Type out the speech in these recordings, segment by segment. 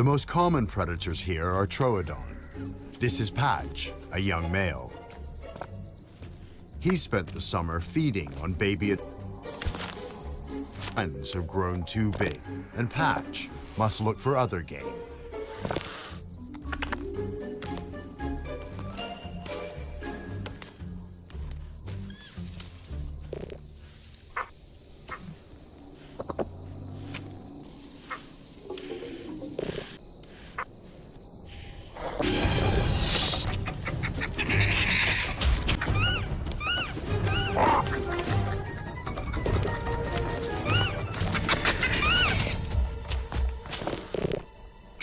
The most common predators here are Troodon. This is Patch, a young male. He spent the summer feeding on baby friends have grown too big, and Patch must look for other game.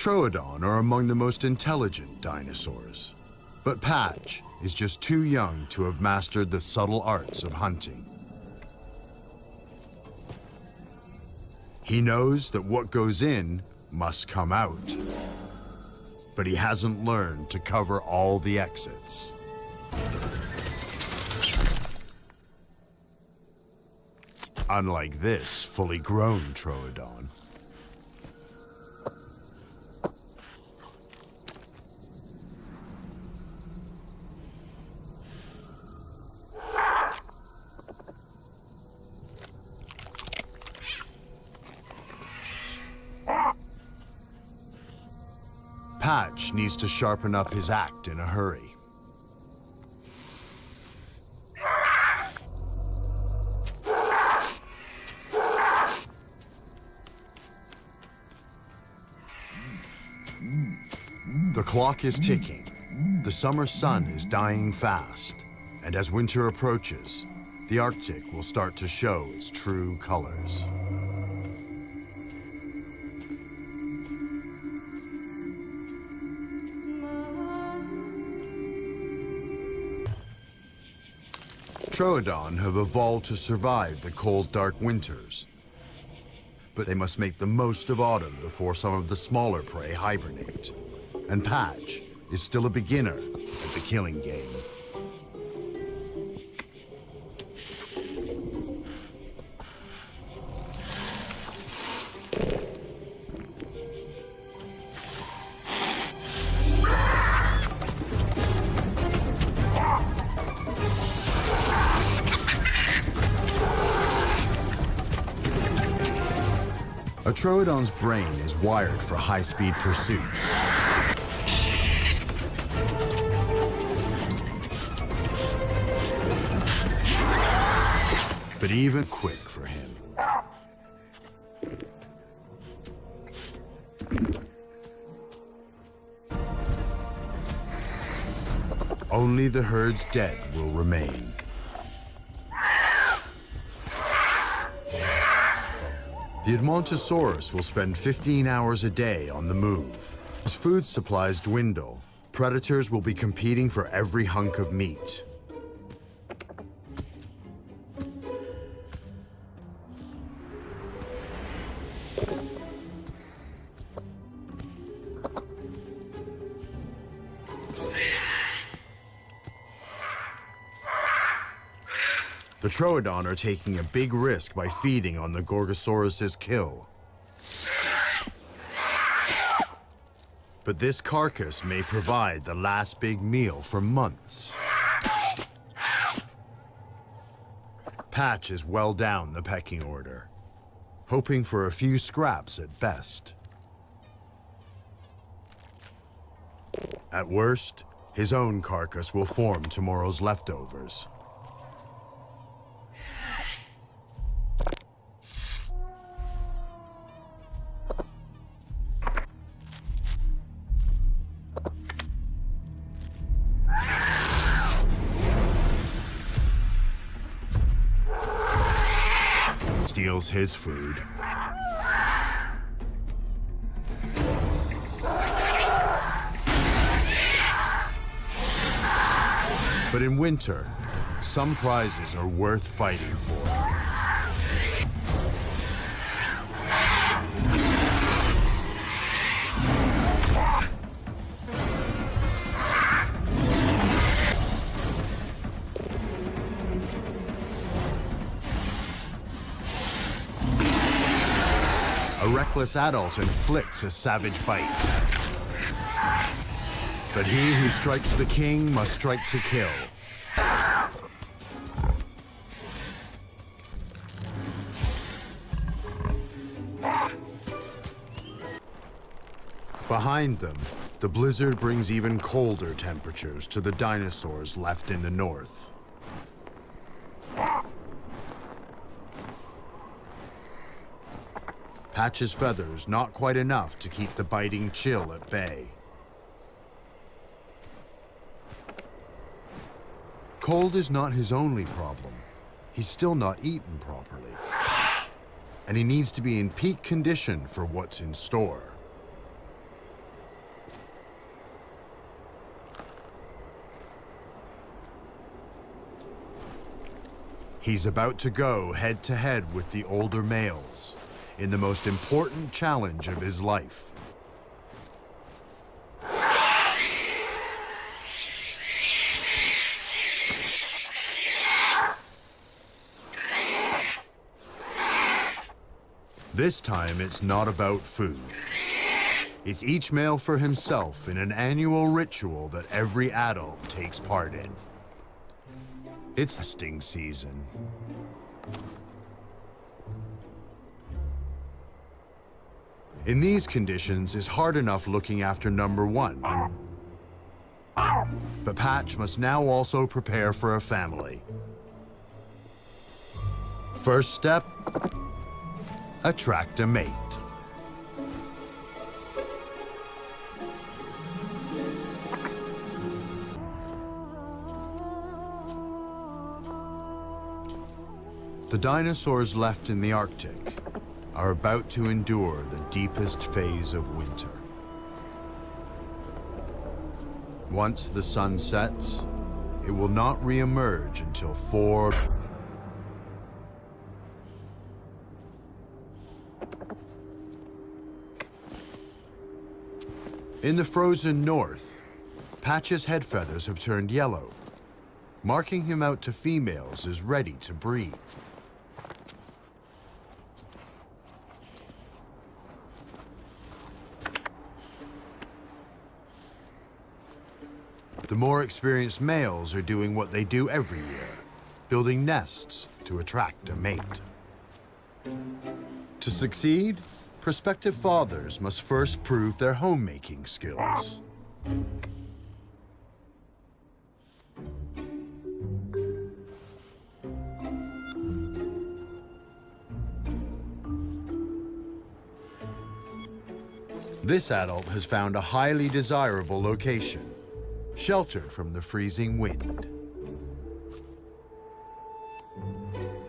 Troodon are among the most intelligent dinosaurs, but Patch is just too young to have mastered the subtle arts of hunting. He knows that what goes in must come out, but he hasn't learned to cover all the exits. Unlike this fully grown Troodon. Patch needs to sharpen up his act in a hurry. The clock is ticking. The summer sun is dying fast, and as winter approaches, the Arctic will start to show its true colors. Troodon have evolved to survive the cold, dark winters, but they must make the most of autumn before some of the smaller prey hibernate. And Patch is still a beginner at the killing game. A Troodon's brain is wired for high-speed pursuit. But even quick for him. Only the herd's dead will remain. The Dinosaurs will spend 15 hours a day on the move. As food supplies dwindle, predators will be competing for every hunk of meat. The Troodon are taking a big risk by feeding on the Gorgosaurus's kill. But this carcass may provide the last big meal for months. Patch is well down the pecking order, hoping for a few scraps at best. At worst, his own carcass will form tomorrow's leftovers. Steals his food. But in winter, some prizes are worth fighting for. A A reckless adult inflicts a savage bite. But he who strikes the king must strike to kill. Behind them, the blizzard brings even colder temperatures to the dinosaurs left in the north. Patch's feathers not quite enough to keep the biting chill at bay. Cold is not his only problem. He's still not eaten properly. And he needs to be in peak condition for what's in store. He's about to go head-to-head with the older males in the most important challenge of his life. This time, it's not about food. It's each male for himself in an annual ritual that every adult takes part in. It's nesting season. In these conditions, it's hard enough looking after number one. But Patch must now also prepare for a family. First step, attract a mate. The dinosaurs left in the Arctic are about to endure the deepest phase of winter. Once the sun sets, it will not re-emerge until 4. In the frozen north, Patch's head feathers have turned yellow, marking him out to females as ready to breed. The more experienced males are doing what they do every year, building nests to attract a mate. To succeed, prospective fathers must first prove their homemaking skills. This adult has found a highly desirable location, sheltered from the freezing wind.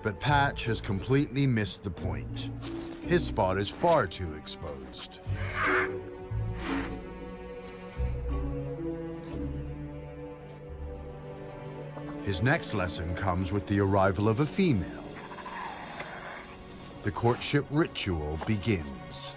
But Patch has completely missed the point. His spot is far too exposed. His next lesson comes with the arrival of a female. The courtship ritual begins.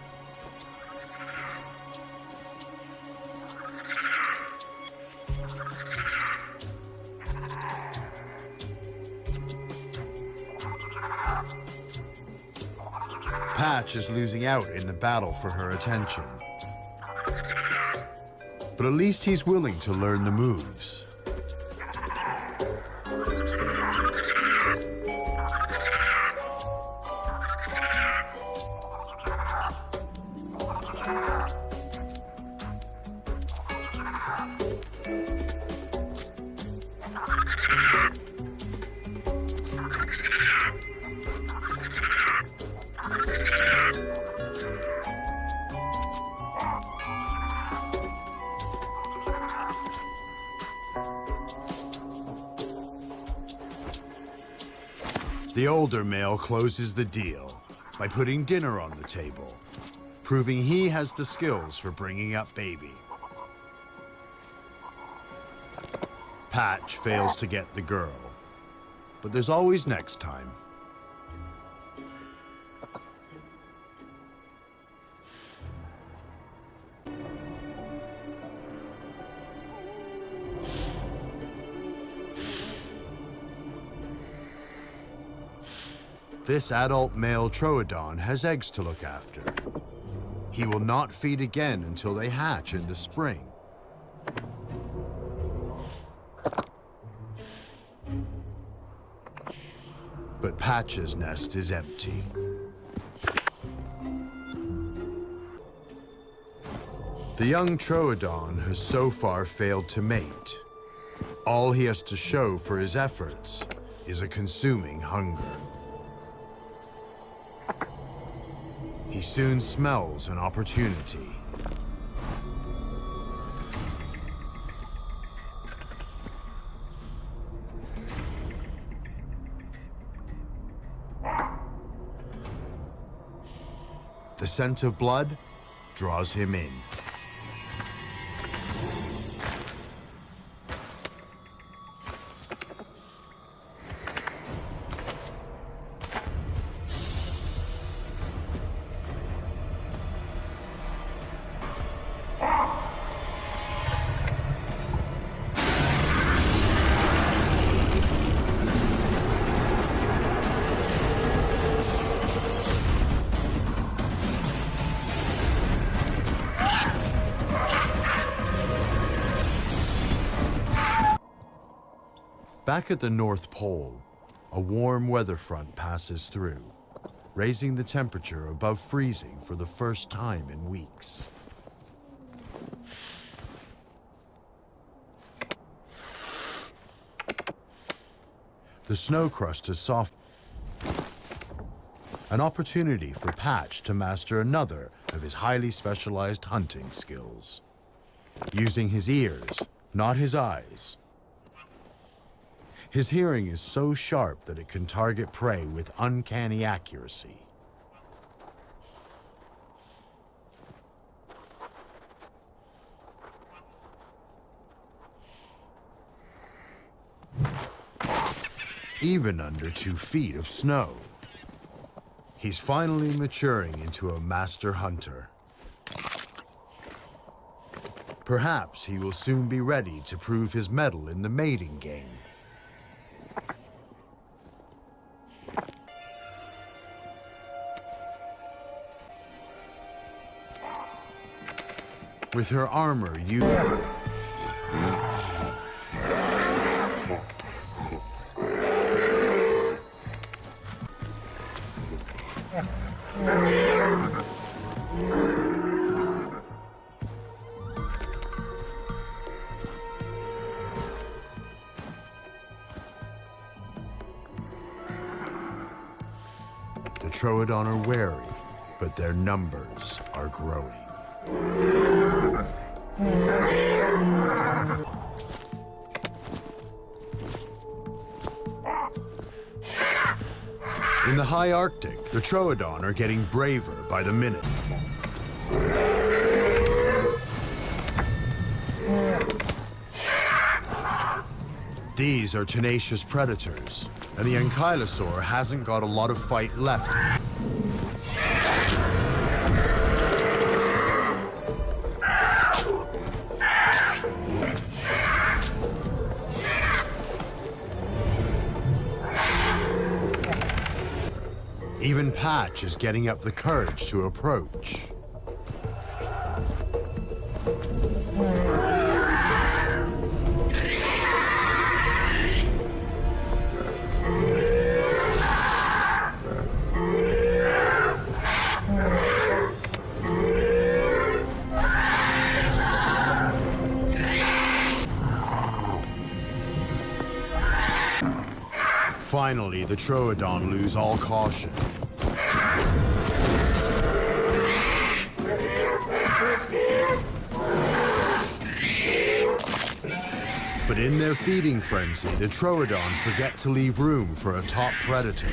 Patch is losing out in the battle for her attention. But at least he's willing to learn the moves. The older male closes the deal by putting dinner on the table, proving he has the skills for bringing up baby. Patch fails to get the girl, but there's always next time. This adult male Troodon has eggs to look after. He will not feed again until they hatch in the spring. But Patch's nest is empty. The young Troodon has so far failed to mate. All he has to show for his efforts is a consuming hunger. He soon smells an opportunity. The scent of blood draws him in. Back at the North Pole, a warm weather front passes through, raising the temperature above freezing for the first time in weeks. The snow crust is soft, an opportunity for Patch to master another of his highly specialized hunting skills, using his ears, not his eyes. His hearing is so sharp that it can target prey with uncanny accuracy. Even under 2 feet of snow. He's finally maturing into a master hunter. Perhaps he will soon be ready to prove his mettle in the mating game. With her armor, the Troodon are wary, but their numbers are growing. In the high Arctic, the Troodon are getting braver by the minute. These are tenacious predators, and the Ankylosaur hasn't got a lot of fight left. Even Patch is getting up the courage to approach. Finally, the Troodon lose all caution. But in their feeding frenzy, the Troodon forget to leave room for a top predator.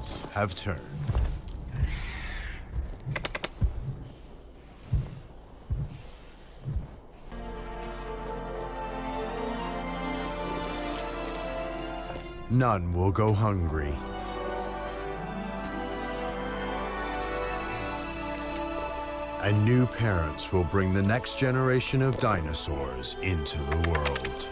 tables have turned. None will go hungry. And new parents will bring the next generation of dinosaurs into the world.